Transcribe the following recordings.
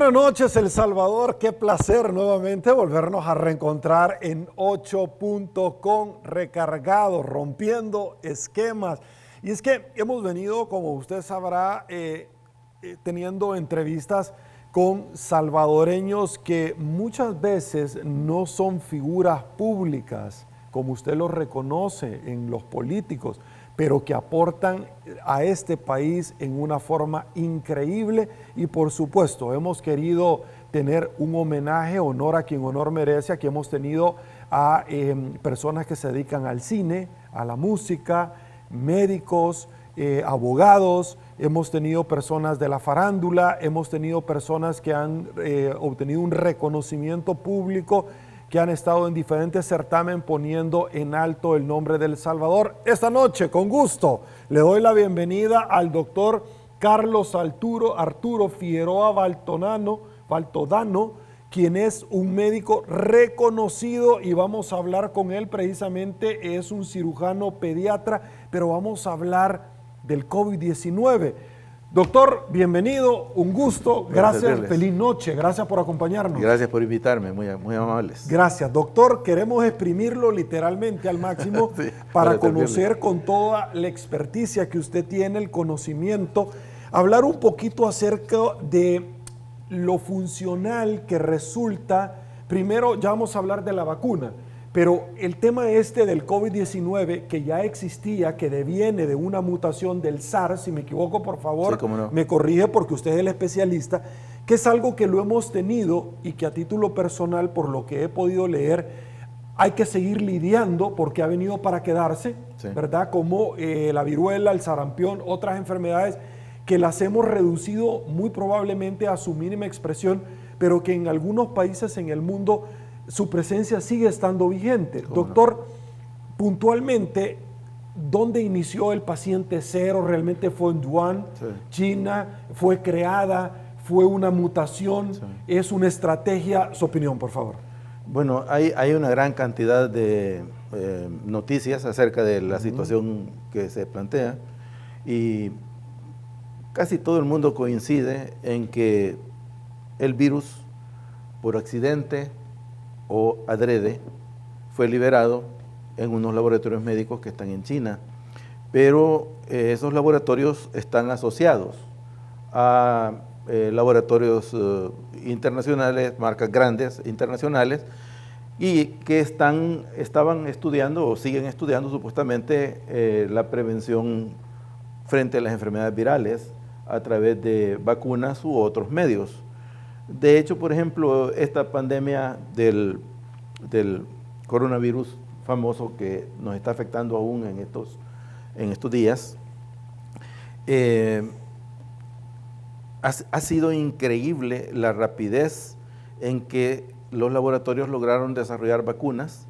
Buenas noches, El Salvador. Qué placer nuevamente volvernos a reencontrar en 8 Punto con recargado, rompiendo esquemas. Y es que hemos venido, como usted sabrá, teniendo entrevistas con salvadoreños que muchas veces no son figuras públicas, como usted los reconoce en los políticos, pero que aportan a este país en una forma increíble. Y por supuesto hemos querido tener un homenaje, honor a quien honor merece. Aquí hemos tenido a personas que se dedican al cine, a la música, médicos, abogados, hemos tenido personas de la farándula, hemos tenido personas que han obtenido un reconocimiento público, que han estado en diferentes certámenes poniendo en alto el nombre de El Salvador. Esta noche, con gusto, le doy la bienvenida al doctor Carlos Arturo Figueroa Baltodano, quien es un médico reconocido, y vamos a hablar con él precisamente. Es un cirujano pediatra, pero vamos a hablar del COVID-19. Doctor, bienvenido, un gusto, gracias, feliz noche, gracias por acompañarnos. Gracias por invitarme, muy amables. Gracias, doctor, queremos exprimirlo literalmente al máximo sí, para conocer con toda la experticia que usted tiene, el conocimiento, hablar un poquito acerca de lo funcional que resulta. Primero ya vamos a hablar de la vacuna, pero el tema del COVID-19, que ya existía, que deviene de una mutación del SARS, si me equivoco, por favor, sí, cómo no, me corrige porque usted es el especialista, que es algo que lo hemos tenido y que a título personal, por lo que he podido leer, hay que seguir lidiando porque ha venido para quedarse, sí, ¿verdad? Como la viruela, el sarampión, otras enfermedades que las hemos reducido muy probablemente a su mínima expresión, pero que en algunos países en el mundo su presencia sigue estando vigente. Doctor, no, puntualmente, ¿dónde inició el paciente cero? ¿Realmente fue en Wuhan, sí, China? ¿Fue creada? ¿Fue una mutación? Sí. ¿Es una estrategia? Su opinión, por favor. Bueno, hay una gran cantidad de noticias acerca de la situación que se plantea, y casi todo el mundo coincide en que el virus, por accidente o adrede, fue liberado en unos laboratorios médicos que están en China, pero esos laboratorios están asociados a laboratorios internacionales, marcas grandes internacionales, y que estaban estudiando o siguen estudiando supuestamente la prevención frente a las enfermedades virales a través de vacunas u otros medios. De hecho, por ejemplo, esta pandemia del coronavirus famoso que nos está afectando aún en estos días, ha sido increíble la rapidez en que los laboratorios lograron desarrollar vacunas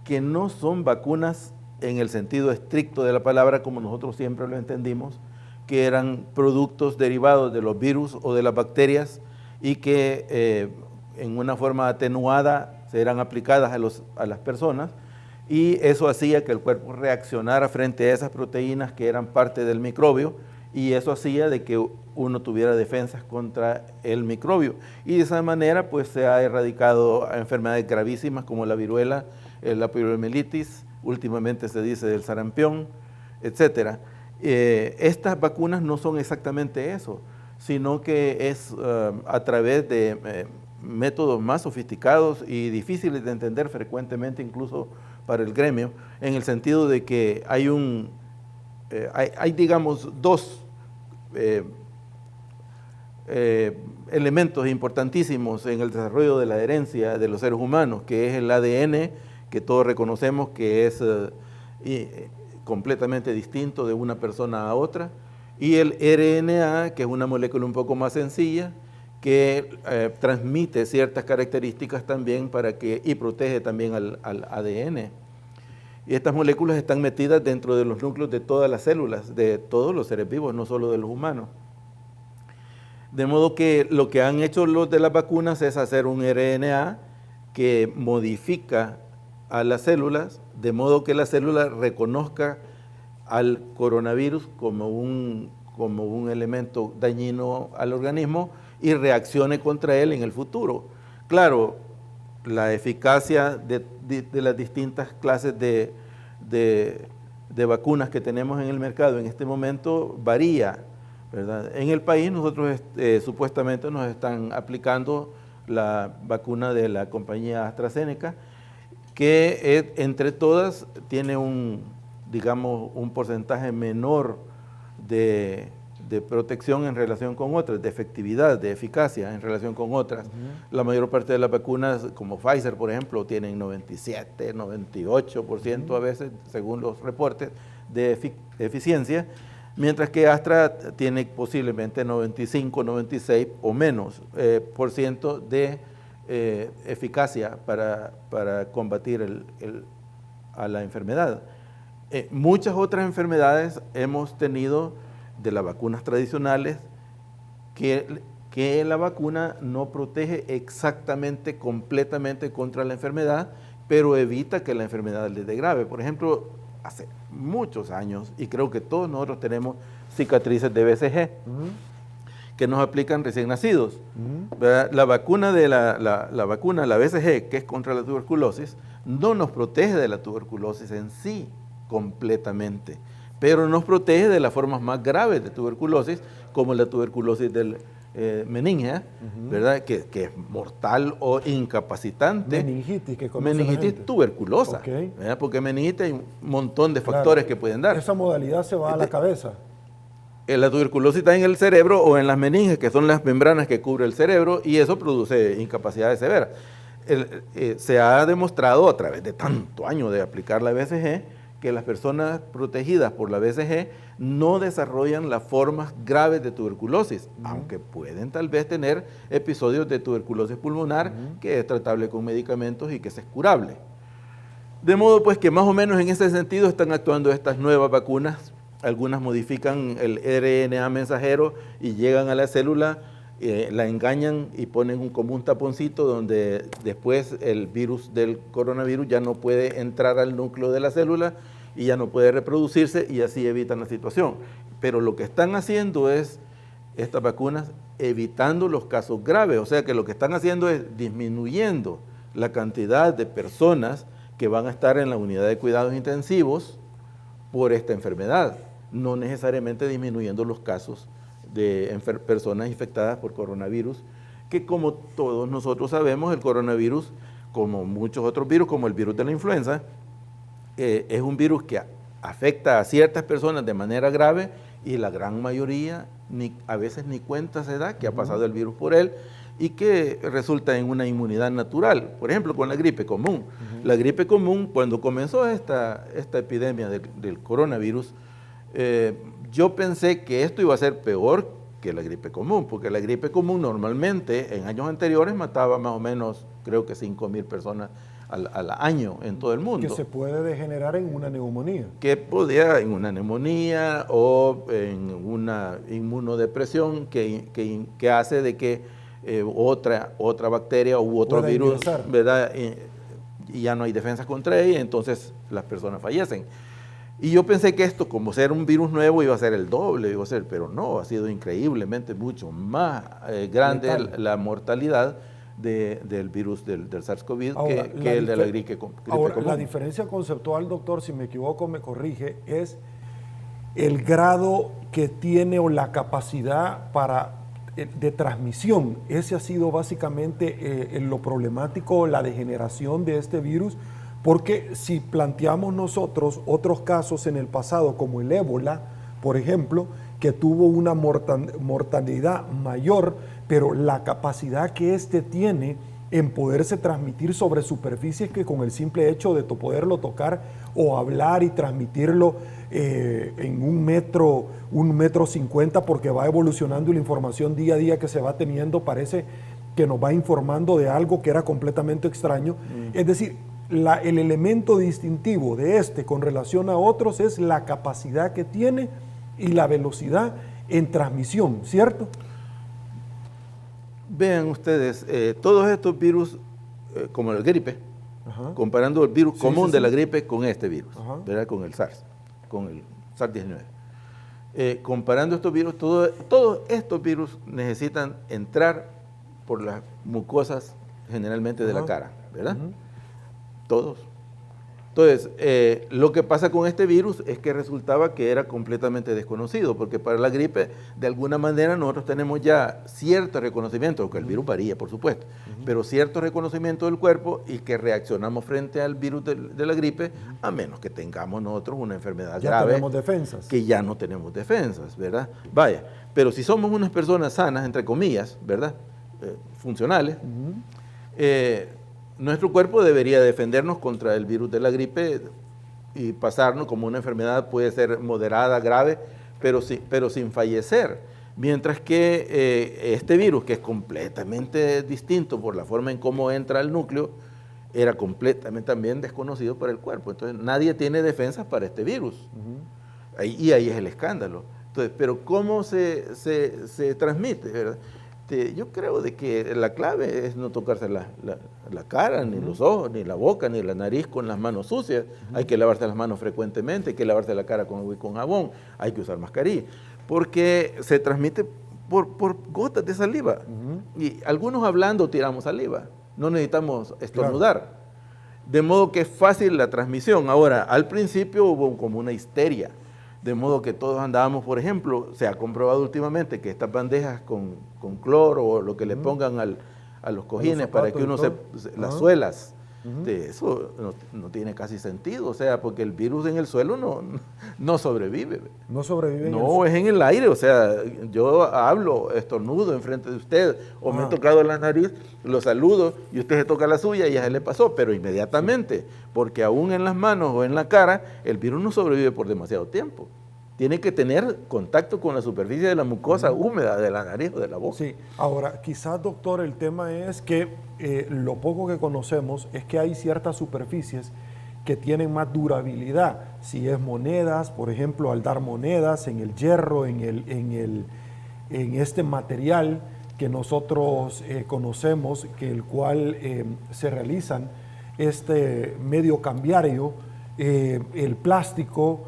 que no son vacunas en el sentido estricto de la palabra, como nosotros siempre lo entendimos, que eran productos derivados de los virus o de las bacterias, y que en una forma atenuada eran aplicadas a las personas, y eso hacía que el cuerpo reaccionara frente a esas proteínas que eran parte del microbio, y eso hacía de que uno tuviera defensas contra el microbio, y de esa manera pues se ha erradicado enfermedades gravísimas como la viruela, la poliomielitis, últimamente se dice del sarampión, etcétera. Estas vacunas no son exactamente eso, sino que es a través de métodos más sofisticados y difíciles de entender frecuentemente incluso para el gremio, en el sentido de que hay digamos dos elementos importantísimos en el desarrollo de la herencia de los seres humanos, que es el ADN, que todos reconocemos que es completamente distinto de una persona a otra, y el RNA, que es una molécula un poco más sencilla, que transmite ciertas características también y protege también al ADN. Y estas moléculas están metidas dentro de los núcleos de todas las células, de todos los seres vivos, no solo de los humanos. De modo que lo que han hecho los de las vacunas es hacer un RNA que modifica a las células, de modo que la célula reconozca al coronavirus como un elemento dañino al organismo y reaccione contra él en el futuro. Claro, la eficacia de las distintas clases de vacunas que tenemos en el mercado en este momento varía, ¿verdad? En el país nosotros supuestamente nos están aplicando la vacuna de la compañía AstraZeneca, que entre todas tiene digamos, un porcentaje menor de protección en relación con otras, de efectividad, de eficacia en relación con otras. La mayor parte de las vacunas, como Pfizer, por ejemplo, tienen 97, 98% a veces, según los reportes, de eficiencia, mientras que Astra tiene posiblemente 95, 96 o menos por ciento de eficacia para combatir a la enfermedad. Muchas otras enfermedades hemos tenido de las vacunas tradicionales que la vacuna no protege exactamente, completamente contra la enfermedad, pero evita que la enfermedad le dé grave. Por ejemplo, hace muchos años, y creo que todos nosotros tenemos cicatrices de BCG, que nos aplican recién nacidos. La vacuna la BCG, que es contra la tuberculosis, no nos protege de la tuberculosis en sí completamente, pero nos protege de las formas más graves de tuberculosis, como la tuberculosis del meningia, ¿verdad? Que es mortal o incapacitante. Meningitis, que meningitis tuberculosa, ¿verdad? Porque meningitis hay un montón de factores que pueden dar. Esa modalidad se va a la cabeza. La tuberculosis está en el cerebro o en las meninges, que son las membranas que cubren el cerebro, y eso produce incapacidades severas. Se ha demostrado a través de tanto años de aplicar la BCG que las personas protegidas por la BCG no desarrollan las formas graves de tuberculosis, aunque pueden tal vez tener episodios de tuberculosis pulmonar que es tratable con medicamentos y que es curable. De modo pues que más o menos en ese sentido están actuando estas nuevas vacunas. Algunas modifican el RNA mensajero y llegan a la célula, la engañan y ponen como un taponcito donde después el virus del coronavirus ya no puede entrar al núcleo de la célula y ya no puede reproducirse, y así evitan la situación. Pero lo que están haciendo es, estas vacunas, evitando los casos graves, o sea que lo que están haciendo es disminuyendo la cantidad de personas que van a estar en la unidad de cuidados intensivos por esta enfermedad, no necesariamente disminuyendo los casos de personas infectadas por coronavirus, que como todos nosotros sabemos, el coronavirus, como muchos otros virus, como el virus de la influenza, es un virus que afecta a ciertas personas de manera grave y la gran mayoría a veces ni cuenta se da que ha pasado el virus por él y que resulta en una inmunidad natural. Por ejemplo, con la gripe común. La gripe común, cuando comenzó esta epidemia del coronavirus, yo pensé que esto iba a ser peor que la gripe común, porque la gripe común normalmente en años anteriores mataba más o menos, creo que 5.000 personas al año en todo el mundo. Que se puede degenerar en una neumonía. Que podía en una neumonía o en una inmunodepresión que hace de que otra bacteria u otro pueda virus, ingresar, ¿verdad? Y ya no hay defensa contra ella, entonces las personas fallecen. Y yo pensé que esto, como ser un virus nuevo, iba a ser el doble, pero no, ha sido increíblemente mucho más grande la mortalidad del virus del SARS-CoV que el de la gripe común. La diferencia conceptual, doctor, si me equivoco me corrige, es el grado que tiene o la capacidad de transmisión. Ese ha sido básicamente lo problemático, la degeneración de este virus, porque si planteamos nosotros otros casos en el pasado, como el ébola, por ejemplo, que tuvo una mortalidad mayor, pero la capacidad que éste tiene en poderse transmitir sobre superficies que con el simple hecho de poderlo tocar o hablar y transmitirlo en 1,50 m, porque va evolucionando y la información día a día que se va teniendo parece que nos va informando de algo que era completamente extraño. Es decir, el elemento distintivo de este con relación a otros es la capacidad que tiene y la velocidad en transmisión, ¿cierto? Vean ustedes, todos estos virus, como la gripe, comparando el virus común de la gripe con este virus, ¿verdad? Con el SARS, con el SARS-19. comparando estos virus, todos estos virus necesitan entrar por las mucosas generalmente de la cara, ¿verdad? Todos. Entonces, lo que pasa con este virus es que resultaba que era completamente desconocido, porque para la gripe, de alguna manera, nosotros tenemos ya cierto reconocimiento, aunque el virus varía, por supuesto, pero cierto reconocimiento del cuerpo y que reaccionamos frente al virus de la gripe, a menos que tengamos nosotros una enfermedad ya grave. tenemos defensas. Que ya no tenemos defensas, ¿verdad? Vaya, pero si somos unas personas sanas, entre comillas, ¿verdad? Funcionales, nuestro cuerpo debería defendernos contra el virus de la gripe y pasarnos como una enfermedad, puede ser moderada, grave, pero sin fallecer. Mientras que este virus, que es completamente distinto por la forma en cómo entra al núcleo, era completamente también desconocido para el cuerpo. Entonces nadie tiene defensas para este virus. Y ahí es el escándalo. Entonces, pero ¿cómo se transmite? ¿Verdad? Yo creo de que la clave es no tocarse la cara, ni los ojos, ni la boca, ni la nariz con las manos sucias. Hay que lavarse las manos frecuentemente, hay que lavarse la cara con agua y con jabón, hay que usar mascarilla, porque se transmite por gotas de saliva. Y algunos hablando tiramos saliva, no necesitamos estornudar. Claro. De modo que es fácil la transmisión. Ahora, al principio hubo como una histeria, de modo que todos andábamos, por ejemplo, se ha comprobado últimamente que estas bandejas con cloro o lo que le pongan a los cojines para que uno las suelas, eso no tiene casi sentido, o sea, porque el virus en el suelo no sobrevive. No sobrevive. No, es en el aire, o sea, yo hablo, estornudo enfrente de usted, o me he tocado la nariz, lo saludo, y usted se toca la suya y ya se le pasó, pero inmediatamente, porque aún en las manos o en la cara, el virus no sobrevive por demasiado tiempo. Tiene que tener contacto con la superficie de la mucosa húmeda de la nariz o de la boca. Sí, ahora quizás, doctor, el tema es que lo poco que conocemos es que hay ciertas superficies que tienen más durabilidad. Si es monedas, por ejemplo, al dar monedas en el hierro, en este material que nosotros conocemos, que el cual se realizan este medio cambiario, el plástico,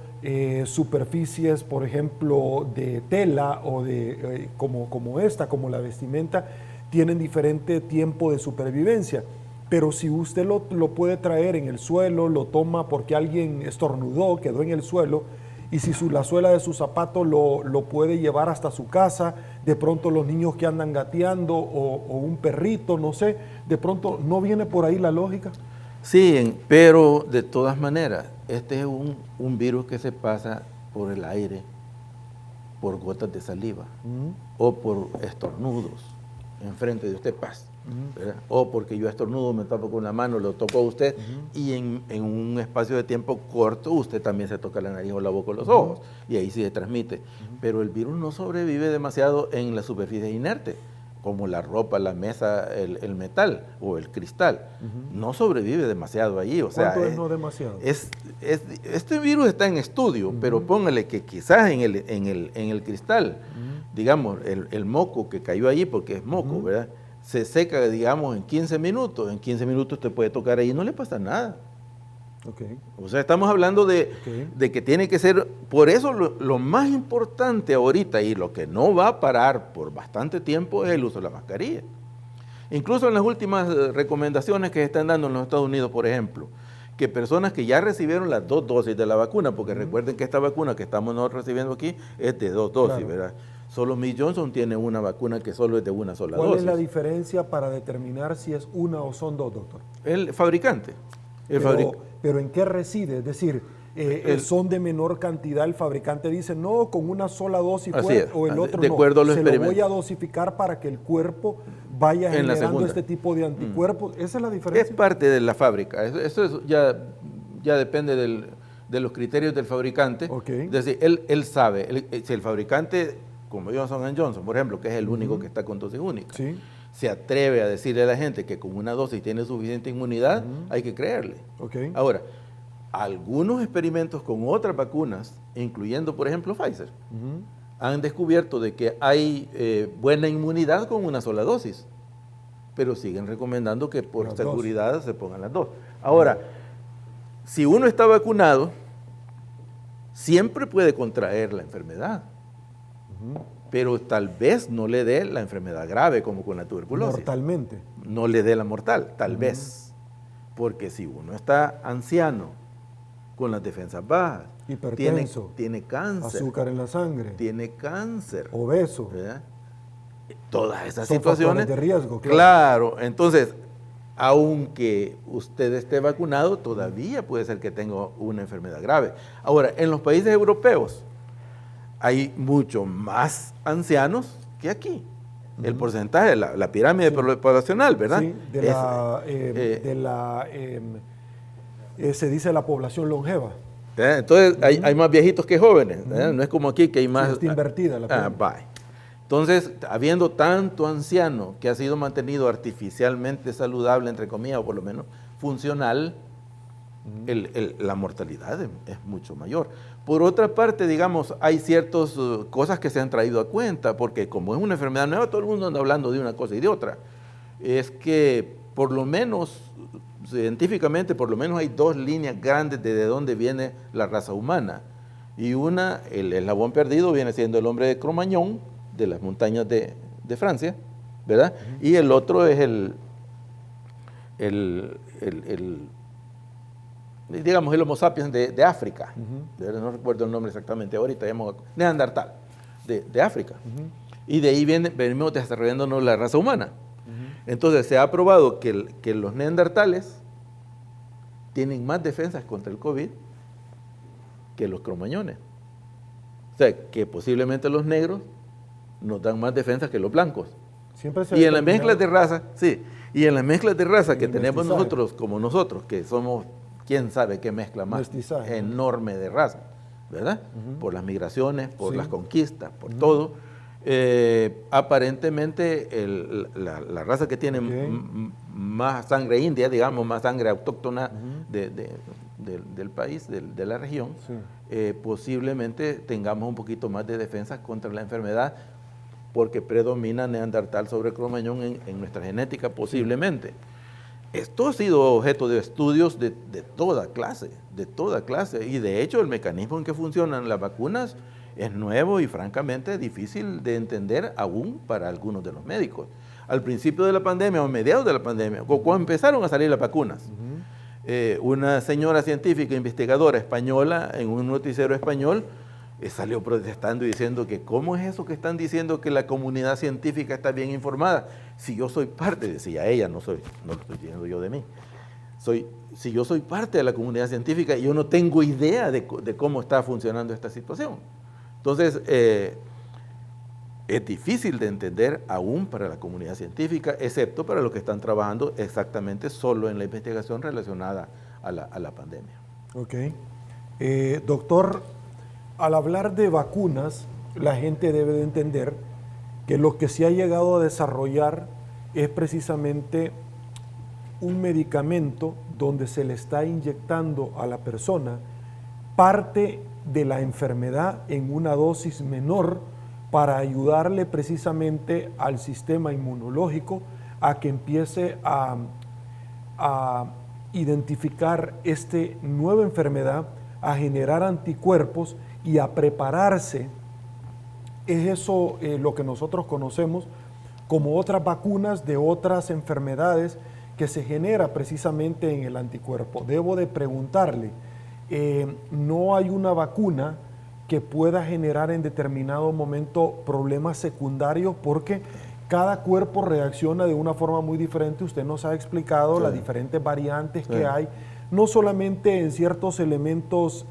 superficies, por ejemplo, de tela o de como esta, como la vestimenta, tienen diferente tiempo de supervivencia. Pero si usted lo puede traer en el suelo, lo toma porque alguien estornudó, quedó en el suelo, y si la suela de su zapato lo puede llevar hasta su casa, de pronto los niños que andan gateando o un perrito, no sé, de pronto ¿no viene por ahí la lógica? Sí, pero de todas maneras, este es un virus que se pasa por el aire, por gotas de saliva o por estornudos enfrente de usted, o porque yo estornudo, me tapo con la mano, lo toco a usted y en un espacio de tiempo corto usted también se toca la nariz o la boca o los ojos y ahí sí se transmite. Pero el virus no sobrevive demasiado en la superficie inerte, como la ropa, la mesa, el metal o el cristal. No sobrevive demasiado ahí. O sea, ¿cuánto es no demasiado? Este virus está en estudio, pero póngale que quizás en el cristal, digamos, el moco que cayó allí, porque es moco, ¿verdad? Se seca, digamos, en 15 minutos. En 15 minutos usted puede tocar ahí y no le pasa nada. Okay. O sea, estamos hablando de que tiene que ser, por eso lo más importante ahorita y lo que no va a parar por bastante tiempo es el uso de la mascarilla. Incluso en las últimas recomendaciones que se están dando en los Estados Unidos, por ejemplo, que personas que ya recibieron las 2 dosis de la vacuna, porque recuerden que esta vacuna que estamos nosotros recibiendo aquí es de 2 dosis, claro, ¿verdad? Solo Mead Johnson tiene una vacuna que solo es de una sola dosis. ¿Cuál es la diferencia para determinar si es una o son 2, doctor? El fabricante. Pero ¿en qué reside? Es decir, ¿son de menor cantidad? El fabricante dice, no, con una sola dosis puede, o el otro de acuerdo no. A los Se lo voy a dosificar para que el cuerpo vaya generando este tipo de anticuerpos. ¿Esa es la diferencia? Es parte de la fábrica. Eso ya depende de los criterios del fabricante. Okay. Es decir, él sabe, si el fabricante, como Johnson & Johnson, por ejemplo, que es el único que está con dosis única, sí, se atreve a decirle a la gente que con una dosis tiene suficiente inmunidad, hay que creerle. Okay. Ahora, algunos experimentos con otras vacunas, incluyendo por ejemplo Pfizer, han descubierto de que hay buena inmunidad con una sola dosis, pero siguen recomendando que por seguridad se pongan las 2. Ahora, si uno está vacunado, siempre puede contraer la enfermedad. pero tal vez no le dé la enfermedad grave como con la tuberculosis. Mortalmente. No le dé la mortal, tal vez. Porque si uno está anciano, con las defensas bajas, Hipertenso, tiene cáncer, azúcar en la sangre, tiene cáncer, obeso, ¿verdad? Todas esas son situaciones factores de riesgo. Claro, entonces, aunque usted esté vacunado, todavía puede ser que tenga una enfermedad grave. Ahora, en los países europeos hay mucho más ancianos que aquí. El porcentaje, la pirámide poblacional, ¿verdad? Sí, se dice la población longeva. Entonces, hay más viejitos que jóvenes. No es como aquí que hay más... Sí, está invertida la pirámide. Entonces, habiendo tanto anciano que ha sido mantenido artificialmente saludable, entre comillas, o por lo menos funcional, la mortalidad es mucho mayor. Por otra parte, digamos, hay ciertas cosas que se han traído a cuenta, porque como es una enfermedad nueva, todo el mundo anda hablando de una cosa y de otra. Es que, por lo menos, científicamente, por lo menos hay dos líneas grandes de dónde viene la raza humana. Y una, el eslabón perdido, viene siendo el hombre de Cro-Magnon, de las montañas de Francia, ¿verdad? Y el otro es digamos, el Homo sapiens de África. No recuerdo el nombre exactamente ahorita, Neandertal, de África. Y de ahí venimos desarrollándonos la raza humana. Entonces se ha probado que los neandertales tienen más defensas contra el COVID que los cromañones. O sea, que posiblemente los negros nos dan más defensas que los blancos. Y en las mezclas de raza, sí, y en las mezclas de raza que tenemos mestizaje. nosotros, que somos, quién sabe qué mezcla más Mestizaje. enorme de raza, ¿verdad? Por las migraciones, por las conquistas, por todo. Aparentemente la raza que tiene más sangre india, digamos, más sangre autóctona del país, de la región, posiblemente tengamos un poquito más de defensas contra la enfermedad, porque predomina Neandertal sobre Cro-Magnon en nuestra genética, posiblemente. Esto ha sido objeto de estudios de toda clase, y de hecho el mecanismo en que funcionan las vacunas es nuevo y francamente difícil de entender aún para algunos de los médicos. Al principio de la pandemia o a mediados de la pandemia, cuando empezaron a salir las vacunas, una señora científica investigadora española en un noticiero español salió protestando y diciendo que ¿cómo es eso que están diciendo que la comunidad científica está bien informada? Si yo soy parte, decía ella, no lo estoy diciendo yo de mí, si yo soy parte de la comunidad científica, yo no tengo idea de cómo está funcionando esta situación. Entonces, es difícil de entender aún para la comunidad científica, excepto para los que están trabajando exactamente solo en la investigación relacionada a la pandemia. Ok. Doctor, al hablar de vacunas, la gente debe de entender que lo que se ha llegado a desarrollar es precisamente un medicamento donde se le está inyectando a la persona parte de la enfermedad en una dosis menor para ayudarle precisamente al sistema inmunológico a que empiece a identificar esta nueva enfermedad, a generar anticuerpos y a prepararse. Es eso lo que nosotros conocemos como otras vacunas de otras enfermedades que se genera precisamente en el anticuerpo. Debo de preguntarle, no hay una vacuna que pueda generar en determinado momento problemas secundarios porque cada cuerpo reacciona de una forma muy diferente. Usted nos ha explicado las diferentes variantes que hay, no solamente en ciertos elementos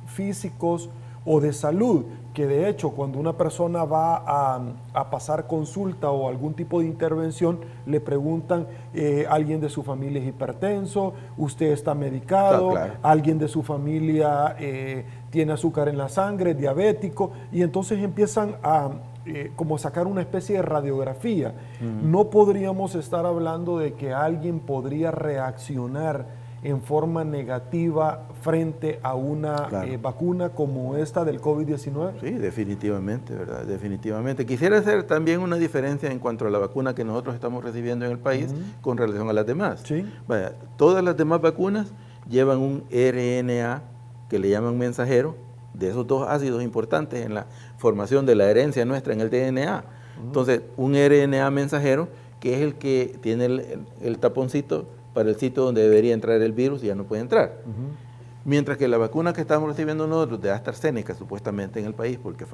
físicos o de salud, que de hecho cuando una persona va a pasar consulta o algún tipo de intervención, le preguntan, alguien de su familia es hipertenso, usted está medicado, alguien de su familia tiene azúcar en la sangre, es diabético, y entonces empiezan a como sacar una especie de radiografía. No podríamos estar hablando de que alguien podría reaccionar en forma negativa frente a una vacuna como esta del COVID-19? Sí, definitivamente, ¿verdad? Definitivamente. Quisiera hacer también una diferencia en cuanto a la vacuna que nosotros estamos recibiendo en el país con relación a las demás. Sí. Vaya, todas las demás vacunas llevan un RNA que le llaman mensajero, de esos dos ácidos importantes en la formación de la herencia nuestra en el DNA. Entonces, un RNA mensajero, que es el que tiene el taponcito para el sitio donde debería entrar el virus y ya no puede entrar. Mientras que la vacuna que estamos recibiendo nosotros de AstraZeneca, supuestamente en el país, porque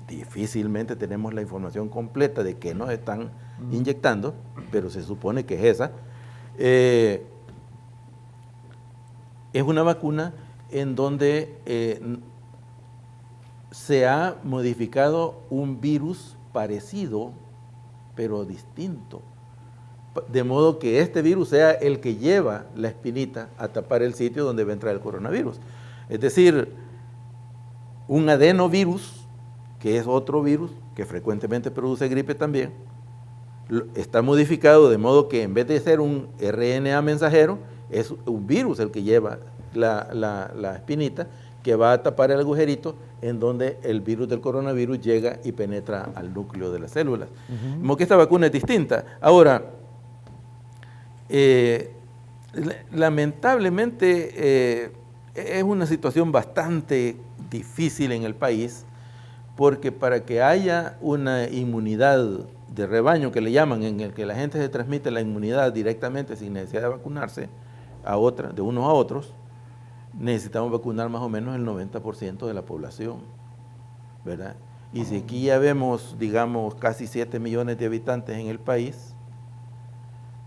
difícilmente tenemos la información completa de qué nos están inyectando, pero se supone que es esa, es una vacuna en donde se ha modificado un virus parecido, pero distinto. De modo que este virus sea el que lleva la espinita a tapar el sitio donde va a entrar el coronavirus. Es decir, un adenovirus, que es otro virus que frecuentemente produce gripe también, está modificado de modo que en vez de ser un RNA mensajero, es un virus el que lleva la espinita que va a tapar el agujerito en donde el virus del coronavirus llega y penetra al núcleo de las células. Como que esta vacuna es distinta. Ahora, lamentablemente es una situación bastante difícil en el país, porque para que haya una inmunidad de rebaño, que le llaman, en el que la gente se transmite la inmunidad directamente sin necesidad de vacunarse de unos a otros, necesitamos vacunar más o menos el 90% de la población, ¿verdad? Y si aquí ya vemos, digamos, casi 7 millones de habitantes en el país,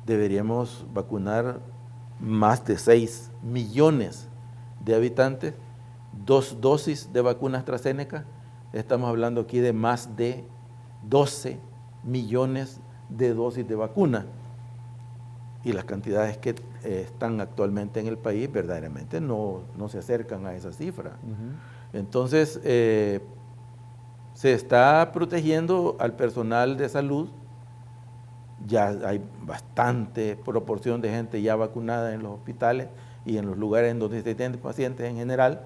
deberíamos vacunar más de 6 millones de habitantes, 2 dosis de vacuna AstraZeneca, estamos hablando aquí de más de 12 millones de dosis de vacuna. Y las cantidades que están actualmente en el país verdaderamente no se acercan a esa cifra. Entonces, se está protegiendo al personal de salud. Ya hay bastante proporción de gente ya vacunada en los hospitales y en los lugares en donde se tienen pacientes en general.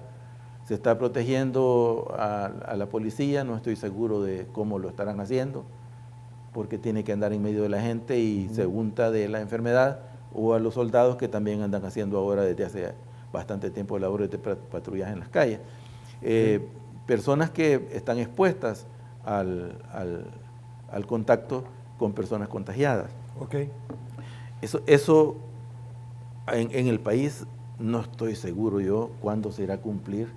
Se está protegiendo a la policía, no estoy seguro de cómo lo estarán haciendo, porque tiene que andar en medio de la gente y se unta de la enfermedad, o a los soldados que también andan haciendo ahora desde hace bastante tiempo labores de patrullaje en las calles. Personas que están expuestas al contacto con personas contagiadas. Eso en el país no estoy seguro yo cuándo se irá a cumplir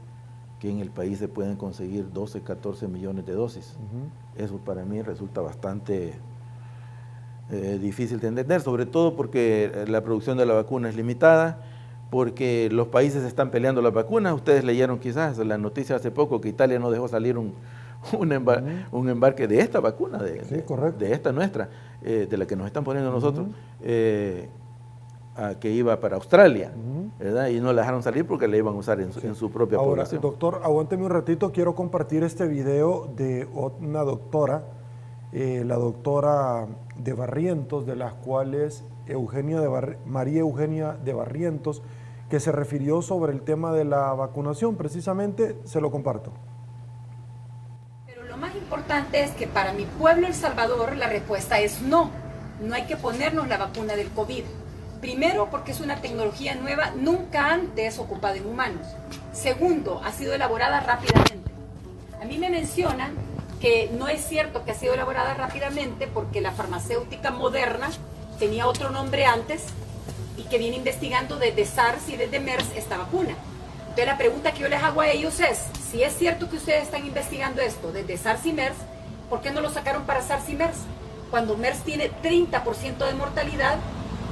que en el país se pueden conseguir 12, 14 millones de dosis. Eso para mí resulta bastante difícil de entender, sobre todo porque la producción de la vacuna es limitada, porque los países están peleando las vacunas. Ustedes leyeron quizás la noticia hace poco que Italia no dejó salir un embarque de esta vacuna, de esta nuestra, de la que nos están poniendo nosotros, que iba para Australia, ¿verdad? Y no la dejaron salir porque la iban a usar en su propia población. Doctor, aguánteme un ratito, quiero compartir este video de una doctora, la doctora de Barrientos, de las cuales María Eugenia de Barrientos, que se refirió sobre el tema de la vacunación. Precisamente se lo comparto. Pero lo más importante es que para mi pueblo El Salvador la respuesta es no. No hay que ponernos la vacuna del COVID. Primero, porque es una tecnología nueva, nunca antes ocupada en humanos. Segundo, ha sido elaborada rápidamente. A mí me mencionan que no es cierto que ha sido elaborada rápidamente porque la farmacéutica Moderna tenía otro nombre antes y que viene investigando desde SARS y desde MERS esta vacuna. Entonces la pregunta que yo les hago a ellos es, si es cierto que ustedes están investigando esto desde SARS y MERS, ¿por qué no lo sacaron para SARS y MERS? Cuando MERS tiene 30% de mortalidad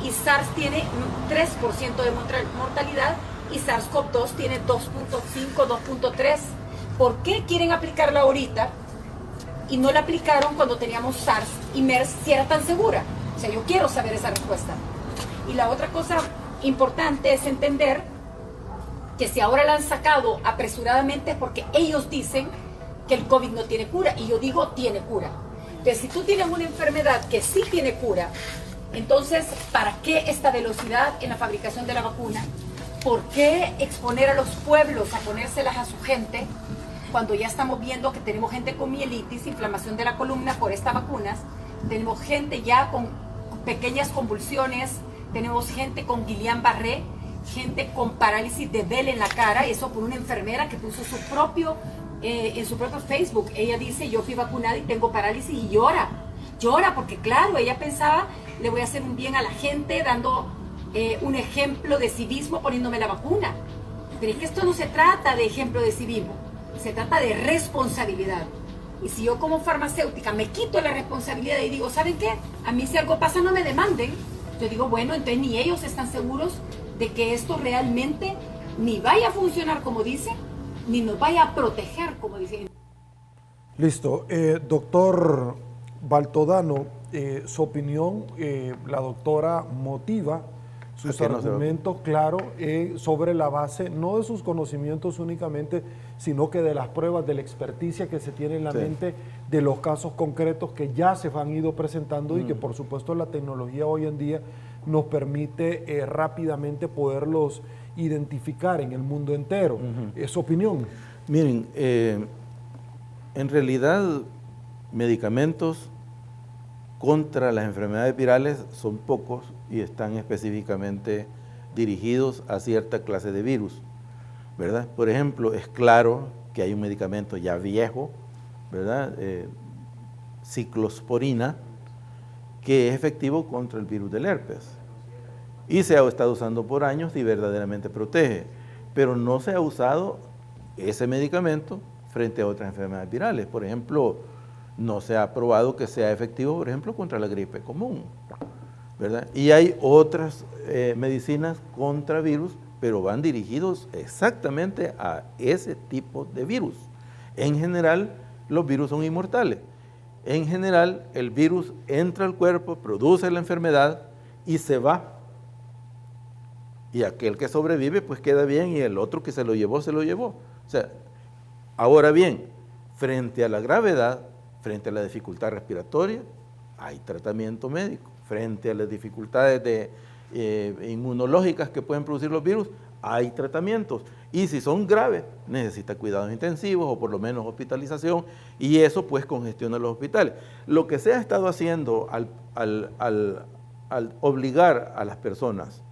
y SARS tiene 3% de mortalidad y SARS-CoV-2 tiene 2.5, 2.3. ¿Por qué quieren aplicarla ahorita y no la aplicaron cuando teníamos SARS y MERS si era tan segura? O sea, yo quiero saber esa respuesta. Y la otra cosa importante es entender que si ahora la han sacado apresuradamente es porque ellos dicen que el COVID no tiene cura, y yo digo tiene cura. Entonces, si tú tienes una enfermedad que sí tiene cura, entonces, ¿para qué esta velocidad en la fabricación de la vacuna? ¿Por qué exponer a los pueblos a ponérselas a su gente cuando ya estamos viendo que tenemos gente con mielitis, inflamación de la columna por estas vacunas? Tenemos gente ya con pequeñas convulsiones, tenemos gente con Guillain-Barré, gente con parálisis de Bell en la cara, eso por una enfermera que puso su propio, en su propio Facebook. Ella dice, yo fui vacunada y tengo parálisis, y llora porque claro, ella pensaba, le voy a hacer un bien a la gente dando un ejemplo de civismo poniéndome la vacuna. Pero es que esto no se trata de ejemplo de civismo, se trata de responsabilidad. Y si yo como farmacéutica me quito la responsabilidad y digo, ¿saben qué? A mí si algo pasa no me demanden. Yo digo, bueno, entonces ni ellos están seguros de que esto realmente ni vaya a funcionar como dicen, ni nos vaya a proteger como dicen. Listo. Doctor Baltodano, su opinión, la doctora motiva sus argumentos, claro, sobre la base, no de sus conocimientos únicamente, sino que de las pruebas, de la experticia que se tiene en la mente, de los casos concretos que ya se han ido presentando y que por supuesto la tecnología hoy en día nos permite rápidamente poderlos identificar en el mundo entero. ¿Es su opinión? Miren, en realidad medicamentos contra las enfermedades virales son pocos y están específicamente dirigidos a cierta clase de virus, ¿verdad? Por ejemplo, es claro que hay un medicamento ya viejo, ¿verdad? Ciclosporina, que es efectivo contra el virus del herpes. Y se ha estado usando por años y verdaderamente protege, pero no se ha usado ese medicamento frente a otras enfermedades virales. Por ejemplo, no se ha probado que sea efectivo, por ejemplo, contra la gripe común, ¿verdad? Y hay otras medicinas contra virus, pero van dirigidos exactamente a ese tipo de virus. En general, los virus son inmortales. En general, el virus entra al cuerpo, produce la enfermedad y se va. Y aquel que sobrevive, pues queda bien, y el otro que se lo llevó, se lo llevó. O sea, ahora bien, frente a la gravedad, frente a la dificultad respiratoria, hay tratamiento médico. Frente a las dificultades inmunológicas que pueden producir los virus, hay tratamientos. Y si son graves, necesita cuidados intensivos o por lo menos hospitalización, y eso pues congestiona los hospitales. Lo que se ha estado haciendo al obligar a las personas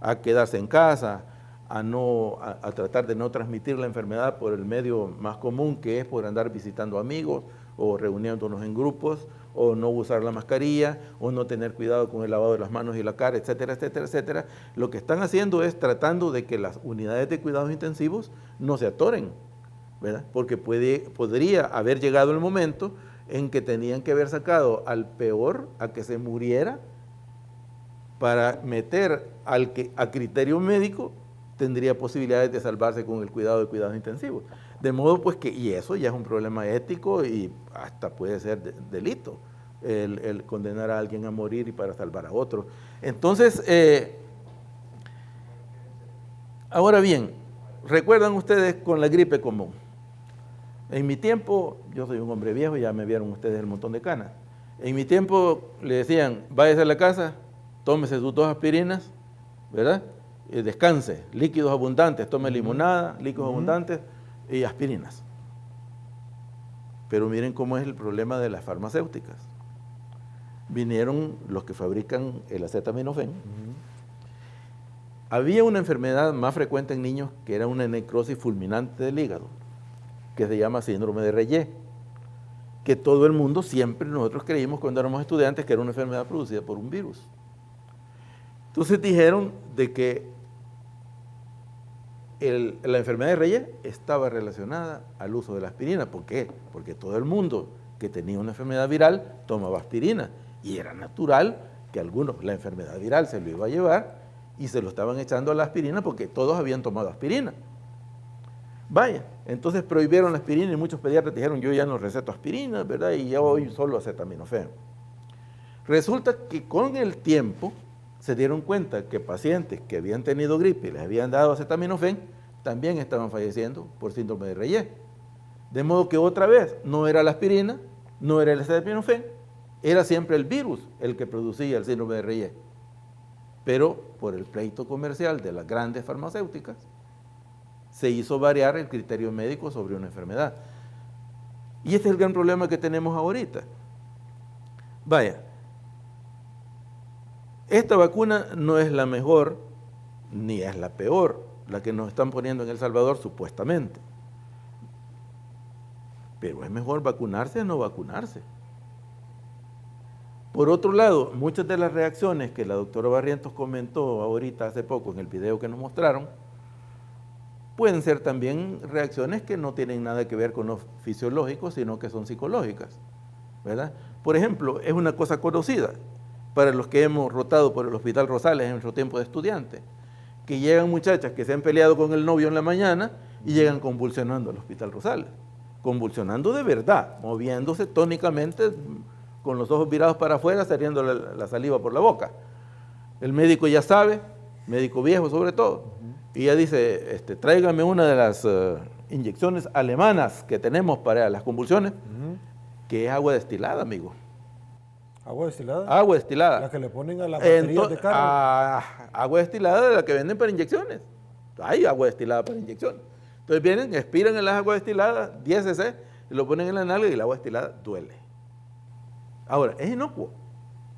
a quedarse en casa, a tratar de no transmitir la enfermedad por el medio más común, que es por andar visitando amigos o reuniéndonos en grupos, o no usar la mascarilla, o no tener cuidado con el lavado de las manos y la cara, etcétera, etcétera, etcétera. Lo que están haciendo es tratando de que las unidades de cuidados intensivos no se atoren, ¿verdad? Porque podría haber llegado el momento en que tenían que haber sacado al peor a que se muriera para meter al que a criterio médico tendría posibilidades de salvarse con el cuidado de cuidados intensivos. De modo pues que, y eso ya es un problema ético y hasta puede ser delito, el condenar a alguien a morir y para salvar a otro. Entonces, ahora bien, ¿recuerdan ustedes con la gripe común? En mi tiempo, yo soy un hombre viejo, ya me vieron ustedes el montón de canas. En mi tiempo le decían, váyase a la casa, tómese sus 2 aspirinas, ¿verdad? Descanse, líquidos abundantes, tome limonada, líquidos abundantes y aspirinas. Pero miren cómo es el problema de las farmacéuticas. Vinieron los que fabrican el acetaminofén. Había una enfermedad más frecuente en niños que era una necrosis fulminante del hígado, que se llama síndrome de Reye, que todo el mundo siempre nosotros creímos cuando éramos estudiantes que era una enfermedad producida por un virus. Entonces dijeron de que la enfermedad de Reye estaba relacionada al uso de la aspirina. ¿Por qué? Porque todo el mundo que tenía una enfermedad viral tomaba aspirina y era natural que algunos la enfermedad viral se lo iba a llevar y se lo estaban echando a la aspirina porque todos habían tomado aspirina. Vaya, entonces prohibieron la aspirina y muchos pediatras dijeron, yo ya no receto aspirina, ¿verdad? Y ya hoy solo acetaminofén. Resulta que con el tiempo se dieron cuenta que pacientes que habían tenido gripe y les habían dado acetaminofén también estaban falleciendo por síndrome de Reye. De modo que otra vez no era la aspirina, no era el acetaminofén, era siempre el virus el que producía el síndrome de Reye. Pero por el pleito comercial de las grandes farmacéuticas, se hizo variar el criterio médico sobre una enfermedad. Y este es el gran problema que tenemos ahorita. Vaya, esta vacuna no es la mejor ni es la peor, la que nos están poniendo en El Salvador supuestamente. Pero es mejor vacunarse a no vacunarse. Por otro lado, muchas de las reacciones que la doctora Barrientos comentó ahorita hace poco en el video que nos mostraron, pueden ser también reacciones que no tienen nada que ver con lo fisiológico, sino que son psicológicas, ¿verdad? Por ejemplo, es una cosa conocida para los que hemos rotado por el Hospital Rosales en nuestro tiempo de estudiante, que llegan muchachas que se han peleado con el novio en la mañana y llegan convulsionando al Hospital Rosales, convulsionando de verdad, moviéndose tónicamente, con los ojos virados para afuera, saliendo la saliva por la boca. El médico ya sabe, médico viejo sobre todo, y ya dice, tráigame una de las inyecciones alemanas que tenemos para las convulsiones, que es agua destilada, amigo. ¿Agua destilada? Agua destilada. La que le ponen a las baterías de carro. Agua destilada de la que venden para inyecciones. Hay agua destilada para inyecciones. Entonces vienen, expiran en las aguas destiladas, 10 cc, y lo ponen en la nalga y el agua destilada duele. Ahora, es inocuo,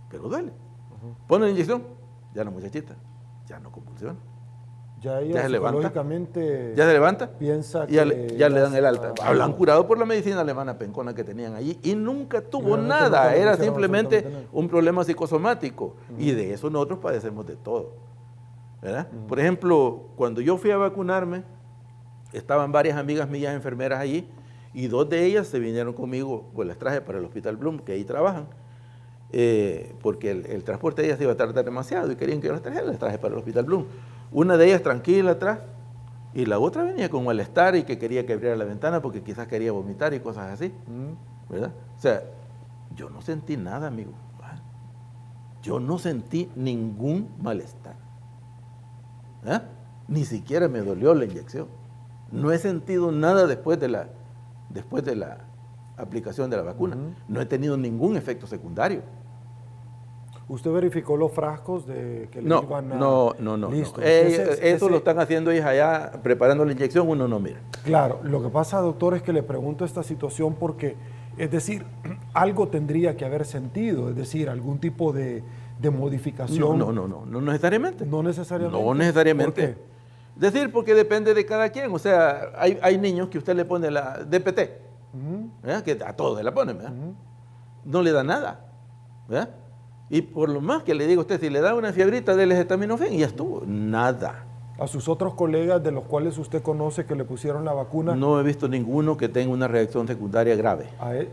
pero duele. Ponen la inyección, ya la muchachita, ya no convulsiona. Ya ella se levanta. psicológicamente Ya se levanta. piensa ya que ya le dan el alta. La han curado por la medicina alemana pencona que tenían allí y nunca tuvo realmente nada. nunca le Era pusieron simplemente absolutamente nada. un problema psicosomático. Y de eso nosotros padecemos de todo, ¿verdad? Por ejemplo, cuando yo fui a vacunarme, estaban varias amigas mías enfermeras allí y 2 de ellas se vinieron conmigo, pues las traje para el Hospital Bloom, que ahí trabajan, porque el transporte de ellas iba a tardar demasiado y querían que yo las trajera, las traje para el Hospital Bloom. Una de ellas tranquila atrás y la otra venía con malestar y que quería que abriera la ventana porque quizás quería vomitar y cosas así, ¿verdad? O sea, yo no sentí nada, amigo. Yo no sentí ningún malestar. Ni siquiera me dolió la inyección. No he sentido nada después de la aplicación de la vacuna. No he tenido ningún efecto secundario. ¿Usted verificó los frascos de que le No, iban a...? no. Listo. Eso lo están haciendo ellos allá, preparando la inyección, uno no mira. Claro, lo que pasa, doctor, es que le pregunto esta situación porque, es decir, algo tendría que haber sentido, es decir, algún tipo de modificación. No necesariamente. No necesariamente. No necesariamente. ¿Por qué? Es decir, porque depende de cada quien. O sea, hay niños que usted le pone la DPT, que a todos se la ponen, ¿verdad? No le da nada, ¿verdad? Y por lo más que le diga a usted, si le da una fiebrita, déle acetaminofén y ya estuvo. Nada. A sus otros colegas de los cuales usted conoce que le pusieron la vacuna. No he visto ninguno que tenga una reacción secundaria grave.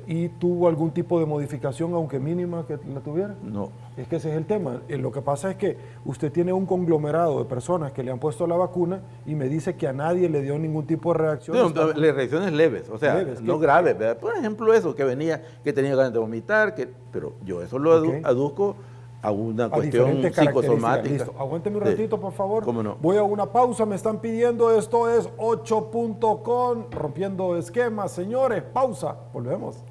¿Y tuvo algún tipo de modificación, aunque mínima, que la tuviera? No. Es que ese es el tema. Lo que pasa es que usted tiene un conglomerado de personas que le han puesto la vacuna y me dice que a nadie le dio ningún tipo de reacción. No, reacciones leves, o sea, leves, no graves, ¿verdad? Por ejemplo, eso, que tenía ganas de vomitar, pero yo eso lo aduzco a una cuestión psicosomática. Listo, aguánteme un ratito, por favor. ¿Cómo no? Voy a una pausa, me están pidiendo, esto es 8.com, rompiendo esquemas. Señores, pausa, volvemos.